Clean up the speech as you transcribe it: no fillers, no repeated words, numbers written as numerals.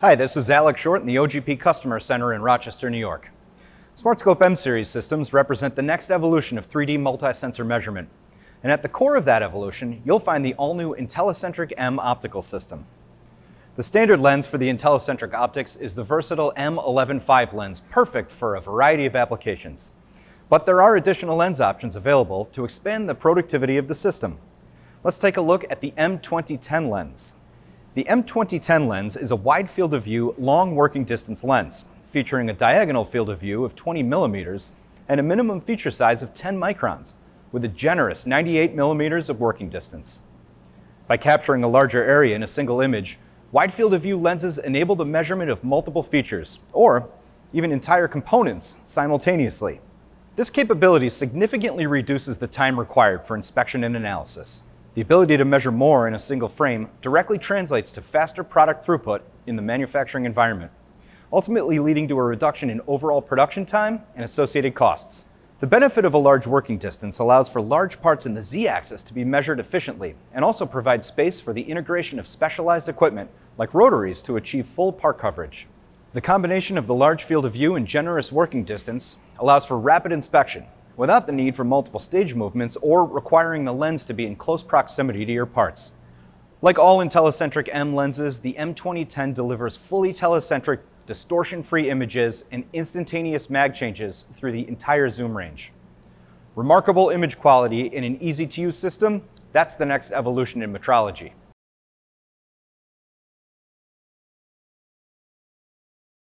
Hi, this is Alex Short in the OGP Customer Center in Rochester, New York. SmartScope M-Series systems represent the next evolution of 3D multi-sensor measurement. And at the core of that evolution, you'll find the all-new IntelliCentric M optical system. The standard lens for the IntelliCentric optics is the versatile M11.5 lens, perfect for a variety of applications. But there are additional lens options available to expand the productivity of the system. Let's take a look at the M20.10 lens. The M20.10 lens is a wide field of view, long working distance lens, featuring a diagonal field of view of 20 millimeters and a minimum feature size of 10 microns, with a generous 98 millimeters of working distance. By capturing a larger area in a single image, wide field of view lenses enable the measurement of multiple features, or even entire components, simultaneously. This capability significantly reduces the time required for inspection and analysis. The ability to measure more in a single frame directly translates to faster product throughput in the manufacturing environment, ultimately leading to a reduction in overall production time and associated costs. The benefit of a large working distance allows for large parts in the Z-axis to be measured efficiently and also provides space for the integration of specialized equipment like rotaries to achieve full part coverage. The combination of the large field of view and generous working distance allows for rapid inspection, without the need for multiple stage movements or requiring the lens to be in close proximity to your parts. Like all IntelliCentric M lenses, the M20.10 delivers fully telecentric, distortion-free images and instantaneous mag changes through the entire zoom range. Remarkable image quality in an easy-to-use system, that's the next evolution in metrology.